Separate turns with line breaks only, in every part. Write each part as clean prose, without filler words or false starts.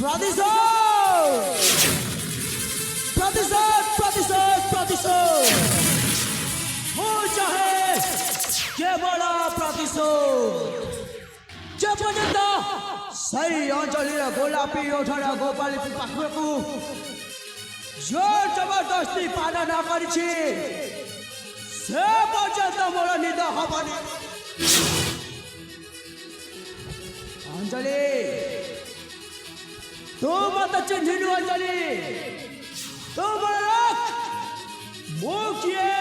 प्रतिशोध प्रतिशोध प्रतिशोध प्रतिशोध ମୁଁ ଚାହେଁ କେବଳ ପ୍ରତିଶୋଧ ଯେପର୍ଯ୍ୟନ୍ତ ସେହି ଅଞ୍ଚଳର ଗୋଲାପୀ ଓଠର ଗୋପାଳୀ ପାଖକୁ ଜୋର ଜବରଦସ୍ତି ପାନ ନ କରିଛି ସେ ପର୍ଯ୍ୟନ୍ତ ମୋର ନିଦ ହବନି। ଅଞ୍ଜଳି ତୁ ମତେ ଚିହ୍ନିନୁ ଅଞ୍ଜଳି ତୁ ମୋର ମୁଁ କିଏ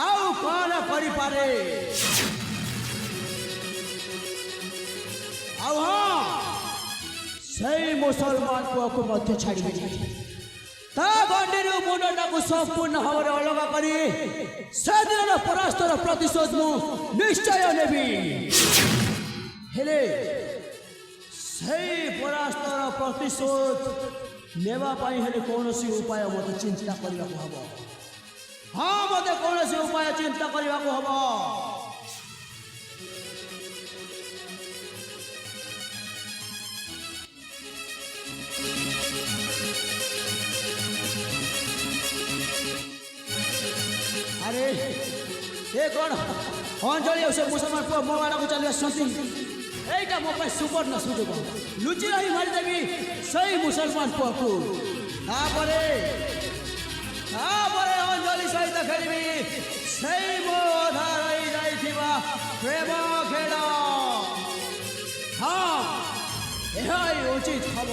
ଆଉ କଣ କରିପାରେ ଆଉ ହଁ ସେଇ ମୁସଲମାନ ପୁଅକୁ ମଧ୍ୟ ଛାଡ଼ିବି ତା ଗଣ୍ଡିରୁ ମୁଣ୍ଡଟାକୁ ସମ୍ପୂର୍ଣ୍ଣ ଭାବରେ ଅଲଗା କରି ସେଦିନର ପରାସ୍ତର ପ୍ରତିଶୋଧ ମୁଁ ନିଶ୍ଚୟ ନେବି। ହେଲେ ସେଇ ପରାସ୍ତର ପ୍ରତିଶୋଧ ନେବା ପାଇଁ ହେଲେ କୌଣସି ଉପାୟ ମୋତେ ଚିନ୍ତା କରିବାକୁ ହେବ। ହଁ ମୋତେ କୌଣସି ଉପାୟ ଚିନ୍ତା କରିବାକୁ ହେବ। আরে এ কোন অঞ্জলি সে মুসলমান পুଅ ମୋ ଆଡ଼କୁ ଚାଲି ଆସୁଛନ୍ତି। এইটা ମୋ ପାଇଁ ସୁବର୍ଣ୍ଣ ସୁଯୋଗ ଲୁଚି ରହି ମାରିଦେବି ସେଇ ମୁସଲମାନ ପୁଅକୁ। ତାପରେ ଅଞ୍ଜଳି ସହିତ ଖେଳିବି ସେଇ ମୋ ଅଧା ରହି ଯାଇଥିବା ପ୍ରେମ ଖେଳ। ହଁ ଏହା ହିଁ ଉଚିତ ହବ।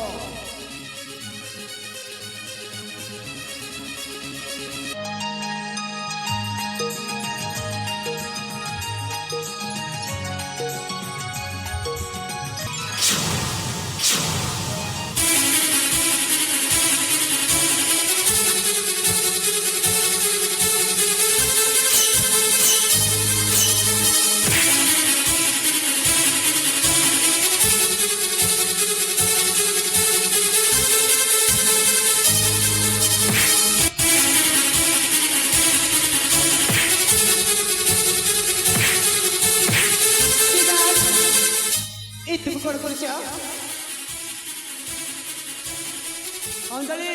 ଅଞ୍ଜଳି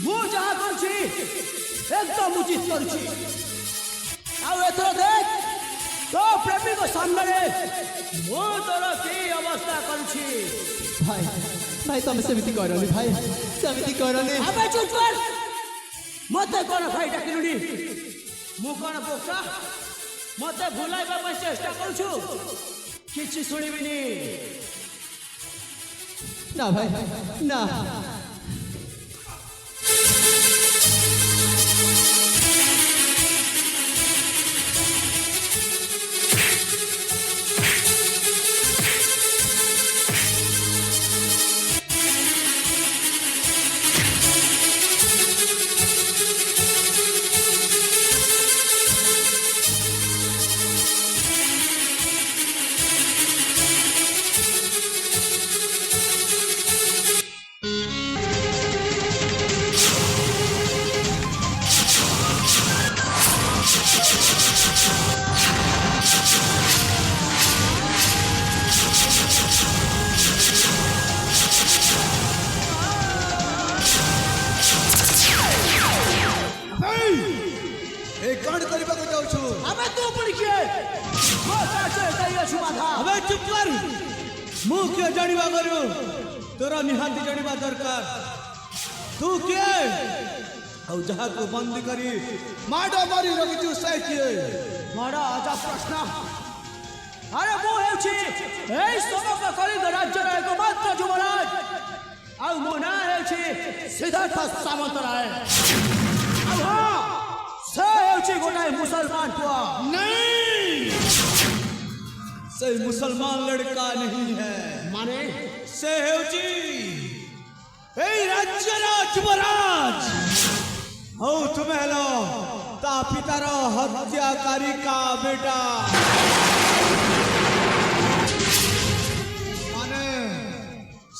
ମୁଁ ଯାହା କରୁଛି ଏକଦମ ଉଚିତ କରୁଛି। ଆଉ ଏଥର ଦେଖ ତୋ ପ୍ରେମିକ ସାମ୍ନାରେ ମୁଁ ତୋର କି ଅବସ୍ଥା କରୁଛି।
ଭାଇ ଭାଇ ତମେ ସେମିତି କରନି ଭାଇ ସେମିତି କରନି।
ଆବେ ଚୁପ କର ମତେ କଣ ଭାଇ ଡାକିଲୁଣି? ମୁଁ କଣ ବୋକା ମତେ ଭୁଲାଇବା ପାଇଁ ଚେଷ୍ଟା କରୁଛୁ? କିଛି ଶୁଣିବିନି।
না ভাই না
ମୁଁ କିଏ ଜାଣିବା କରୁ ତୋର ନିହାତି ଜାଣିବା ଦରକାର। ତୁ କିଏ ଆଉ ଯାହାକୁ ବନ୍ଦୀ କରି ମାଡ଼ ମାରି ରଖିଛୁ ସେ କିଏ?
ବଡ଼ ଅଜବ ପ୍ରଶ୍ନ। ଆରେ ମୁଁ ହେଉଛି ଏଇ ସମଗ୍ର କଳିଙ୍ଗ ରାଜ୍ୟର ଏକମାତ୍ର ଯୁବରାଜ ଆଉ ମୋ ନାଁ ହେଉଛି ସିଦ୍ଧାର୍ଥ ସାମନ୍ତରାୟ। ଆଉ ହଁ ସେ ହେଉଛି ଗୋଟାଏ ମୁସଲମାନ ପୁଅ।
से मुसलमान लड़का नहीं है
माने
से हेउची ए राज्यर युवराज हो तुम्हें हेलो ता पितार हत्याकारी का बेटा माने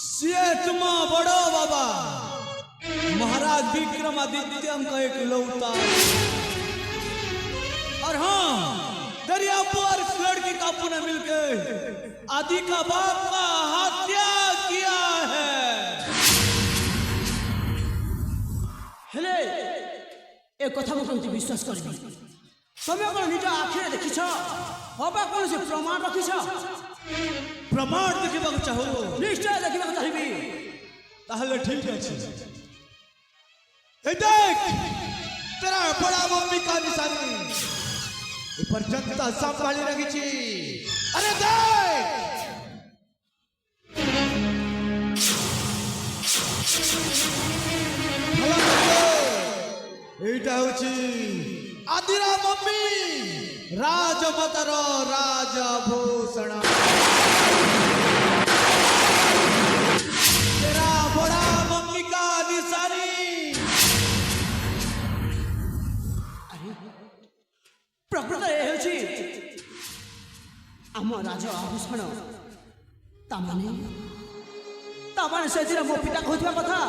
सिए तुम बड़ो बाबा महाराज विक्रमादित्य का एक लौता। और हाँ दरिया पर लड़की का पुनः मिलकर आदि का बाप का हत्या किया
যে এ কথা ମୁଁ କେମିତି ବିଶ୍ୱାସ କରିବି ତମେ କ'ଣ ନିଜ ଆଖିରେ ଦେଖିଛ ଅବା କୌଣସି ପ୍ରମାଣ ରଖିଛ
प्रमाण देखा चाहो
ନିଶ୍ଚୟ ଦେଖିବାକୁ ଚାହିଁବି
ताहले ठीक है देख तेरा बड़ा मम्मी का निशानी ऊपर जनता संभाली रखी छी अरे देख এইটা হচ্ছে আদিরা মম্মি রাজমতার রাজভূষণ तेरा बड़ा मम्मी का निशानी
ପ୍ରକୃତ ଏ ହେଉଛି ଆମ ରାଜ ଆଭୂଷଣ ତାମାନେ ସେଥିରେ ମୋ ପିତା କହୁଥିବା କଥା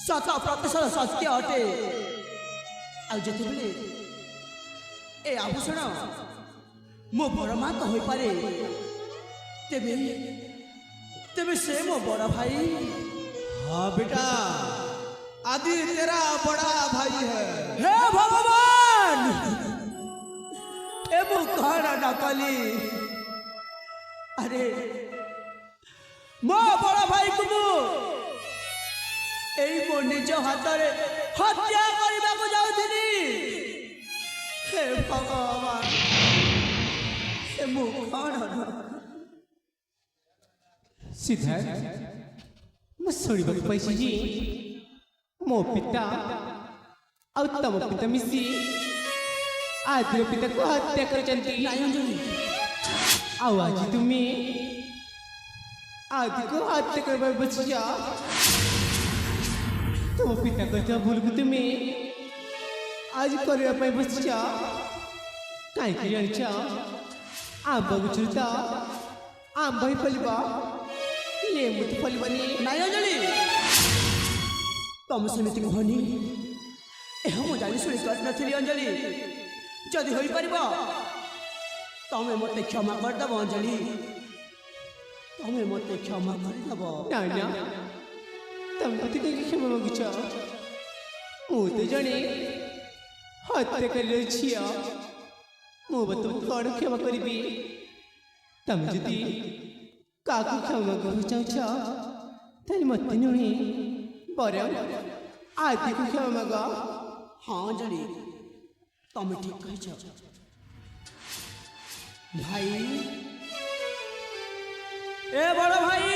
ଶତ ପ୍ରତିଶତ ସତ୍ୟ ଅଟେ ଆଉ ଯେତେବେଳେ ଏ ଆଭୂଷଣ ମୋ ବଡ଼ ମାଙ୍କ ହୋଇପାରେ ତେବେ ତେବେ ସେ ମୋ ବଡ଼ ଭାଇ
हाँ बेटा आदि तेरा बड़ा भाई है
हे ଭଗବାନ ଏ ମୁଁ କ'ଣ ନ କଲି ଆରେ ମୋ ବଡ଼ ଭାଇକୁ ମୁଁ ଏଇ ମୋ ନିଜ ହାତରେ ହତ୍ୟା କରିବାକୁ ଯାଉଥିଲି ହେ ଭଗବାନ ଏ ମୁଁ କ'ଣ
ସିଦ୍ଧାର୍ଥ ମୁଁ ଶୁଣିବାକୁ ପାଇଛି ଯେ ମୋ ପିତା ଆଉ ତମ ପିତା ମିଶି ଆଦିର ପିତାକୁ ହତ୍ୟା କରିଛନ୍ତି
ନାଇଁ ଅଞ୍ଜଳି
ଆଉ ଆଜି ତୁମେ ଆଦିକୁ ହତ୍ୟା କରିବାକୁ ବସିଛ ତୁମ ପିତା କହିଥିବା ଭୁଲକୁ ତୁମେ ଆଜି କରିବା ପାଇଁ ବସିଛ କାହିଁକି ଜାଣିଛ ଆମ୍ବ ଗଛରୁ ତ ଆମ୍ବ ହିଁ ଫଳିବ ଲେମ୍ବୁ ତ ଫଳିବନି
ନାଇଁ ଅଞ୍ଜଳି ତମେ ସେମିତି କୁହନି ଏହା ମୁଁ ଜାଣି ଶୁଣି କରିନଥିଲି ଅଞ୍ଜଳି ଯଦି ହୋଇପାରିବ ତମେ ମୋତେ କ୍ଷମା କରିଦେବ ଅଞ୍ଜଳି ତମେ ମୋତେ କ୍ଷମା କରିଦେବ
ନା ନା ତମେ ମୋତେ କାହିଁକି କ୍ଷମା ମାଗୁଛ ମୁଁ ତ ଜଣେ ହତ୍ୟାକାରୀର ଝିଅ ମୁଁ ବା ତୁମକୁ କ'ଣ କ୍ଷମା କରିବି ତମେ ଯଦି କାହାକୁ କ୍ଷମା ମାଗିବାକୁ ଚାହୁଁଛ ତାହେଲେ ମୋତେ ନୁହେଁ ବରଂ ଆଦିକୁ କ୍ଷମା ମାଗ
ହଁ ଅଞ୍ଜଳି ତମେ ଠିକ କହିଛ ଭାଇ ଏ ବଡ଼ ଭାଇ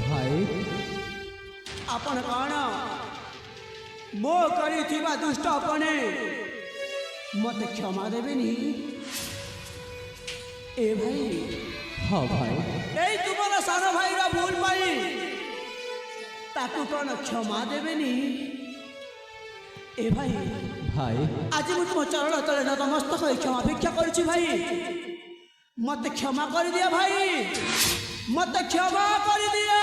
ଭାଇ
ଆପଣ କ'ଣ ମୋ କରିଥିବା ଦୁଷ୍ଟ ଆପणे ମୋତେ କ୍ଷମା ଦେବେନି ଏ ଭାଇ
ହଁ ଭାଇ
এই ତୁମର ସାନ ଭାଇର ଭୁଲ ପାଇଁ ତାକୁ କ'ଣ କ୍ଷମା ଦେବେନି ଏ ଭାଇ
ଭାଇ
ଆଜି ମୁଁ ତୁମ ଚରଣ ତଳେ ନତମସ୍ତକ ହୋଇ କ୍ଷମା ଭିକ୍ଷା କରୁଛି ଭାଇ ମୋତେ କ୍ଷମା କରିଦିଅ ଭାଇ ମୋତେ କ୍ଷମା କରିଦିଅ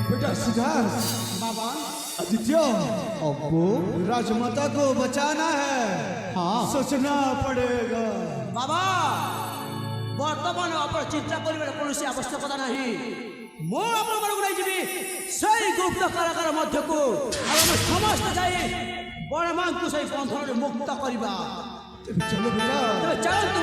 बेटा सिद्धार्थ
बाबा
आदित्य अब्बू राजमाता को बचाना है
हाँ।
सोचना पड़ेगा
बाबा ବର୍ତ୍ତମାନ ଆପଣ ଚିନ୍ତା କରିବାର କୌଣସି ଆବଶ୍ୟକତା ନାହିଁ ମୁଁ ଆପଣମାନଙ୍କୁ ନେଇଯିବି ସେଇ ଗୁପ୍ତ କାରାଗାର ମଧ୍ୟକୁ ଆଉ ଆମେ ସମସ୍ତେ ଯାଇ ବଡ଼ ମାଙ୍କୁ ସେଇ ବନ୍ଧନରେ ମୁକ୍ତ କରିବା
चलो बेटा
ତେବେ ଚାଲନ୍ତୁ